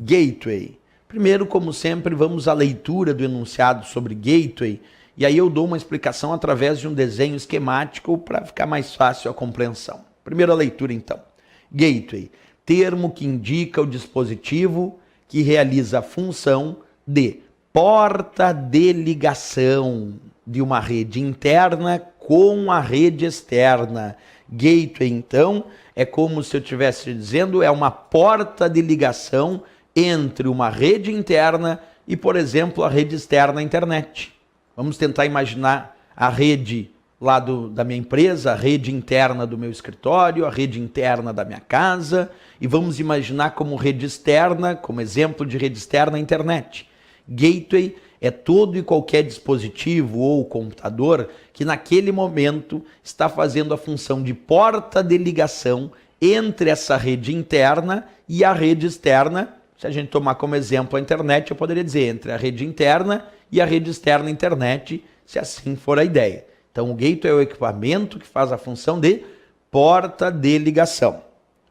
gateway. Primeiro, como sempre, vamos à leitura do enunciado sobre gateway, e aí eu dou uma explicação através de um desenho esquemático para ficar mais fácil a compreensão. Primeira leitura, então. Gateway, termo que indica o dispositivo que realiza a função de porta de ligação de uma rede interna com a rede externa. Gateway, então, é como se eu estivesse dizendo, é uma porta de ligação entre uma rede interna e, por exemplo, a rede externa, a internet. Vamos tentar imaginar a rede lá da minha empresa, a rede interna do meu escritório, a rede interna da minha casa, e vamos imaginar como rede externa, como exemplo de rede externa, a internet. Gateway é todo e qualquer dispositivo ou computador que naquele momento está fazendo a função de porta de ligação entre essa rede interna e a rede externa. Se a gente tomar como exemplo a internet, eu poderia dizer entre a rede interna e a rede externa internet, se assim for a ideia. Então o gateway é o equipamento que faz a função de porta de ligação.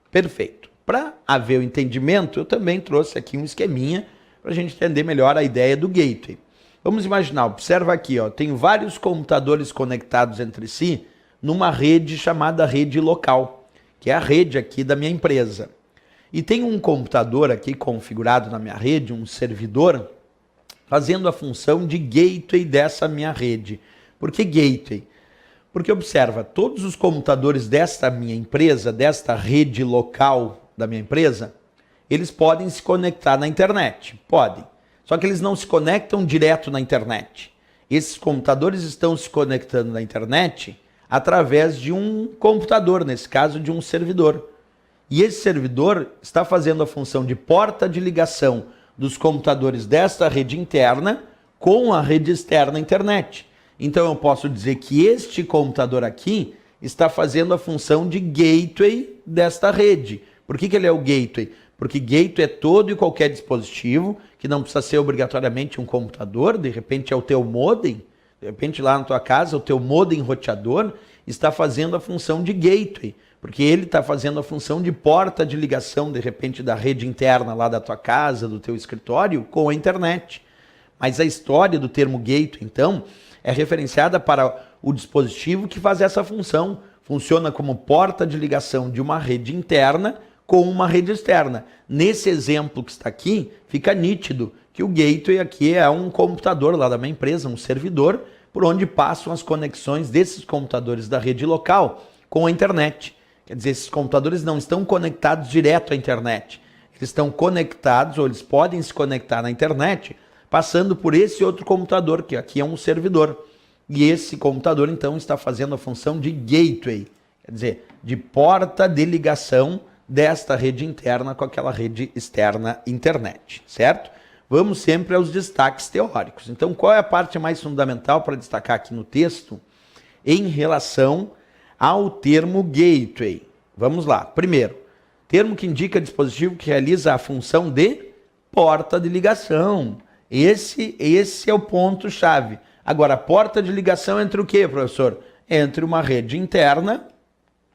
Perfeito. Para haver o entendimento, eu também trouxe aqui um esqueminha para a gente entender melhor a ideia do gateway. Vamos imaginar, observa aqui, ó, tem vários computadores conectados entre si numa rede chamada rede local, que é a rede aqui da minha empresa. E tem um computador aqui configurado na minha rede, um servidor, fazendo a função de gateway dessa minha rede. Por que gateway? Porque observa, todos os computadores desta minha empresa, desta rede local da minha empresa, eles podem se conectar na internet. Podem. Só que eles não se conectam direto na internet. Esses computadores estão se conectando na internet através de um computador, nesse caso de um servidor. E esse servidor está fazendo a função de porta de ligação dos computadores desta rede interna com a rede externa internet. Então eu posso dizer que este computador aqui está fazendo a função de gateway desta rede. Por que ele é o gateway? Porque gateway é todo e qualquer dispositivo, que não precisa ser obrigatoriamente um computador, de repente é o teu modem, de repente lá na tua casa o teu modem roteador está fazendo a função de gateway, porque ele está fazendo a função de porta de ligação, de repente, da rede interna lá da tua casa, do teu escritório, com a internet. Mas a história do termo gateway, então, é referenciada para o dispositivo que faz essa função. Funciona como porta de ligação de uma rede interna com uma rede externa. Nesse exemplo que está aqui, fica nítido que o gateway aqui é um computador lá da minha empresa, um servidor, por onde passam as conexões desses computadores da rede local com a internet. Quer dizer, esses computadores não estão conectados direto à internet. Eles estão conectados, ou eles podem se conectar na internet, passando por esse outro computador, que aqui é um servidor. E esse computador, então, está fazendo a função de gateway, quer dizer, de porta de ligação desta rede interna com aquela rede externa internet, certo? Vamos sempre aos destaques teóricos. Então, qual é a parte mais fundamental para destacar aqui no texto em relação ao termo gateway? Vamos lá. Primeiro, termo que indica dispositivo que realiza a função de porta de ligação. Esse é o ponto-chave. Agora, porta de ligação entre o quê, professor? Entre uma rede interna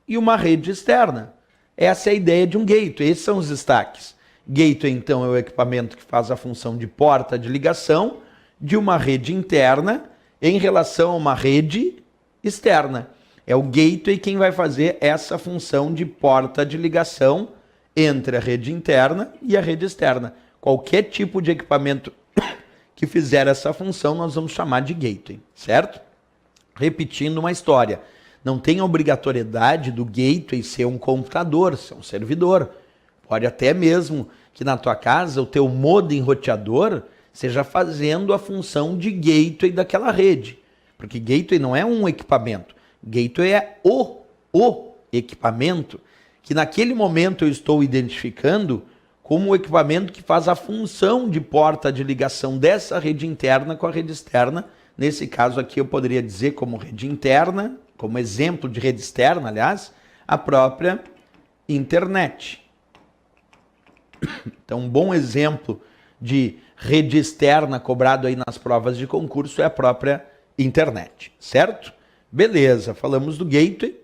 e uma rede externa. Essa é a ideia de um gateway. Esses são os destaques. Gateway, então, é o equipamento que faz a função de porta de ligação de uma rede interna em relação a uma rede externa. É o gateway quem vai fazer essa função de porta de ligação entre a rede interna e a rede externa. Qualquer tipo de equipamento que fizer essa função, nós vamos chamar de gateway, certo? Repetindo uma história. Não tem a obrigatoriedade do gateway ser um computador, ser um servidor. Pode até mesmo que na tua casa o teu modem roteador seja fazendo a função de gateway daquela rede. Porque gateway não é um equipamento. Gateway é o equipamento que naquele momento eu estou identificando como o equipamento que faz a função de porta de ligação dessa rede interna com a rede externa. Nesse caso aqui eu poderia dizer como rede interna, como exemplo de rede externa, aliás, a própria internet. Então, um bom exemplo de rede externa cobrado aí nas provas de concurso é a própria internet, certo? Beleza, falamos do gateway.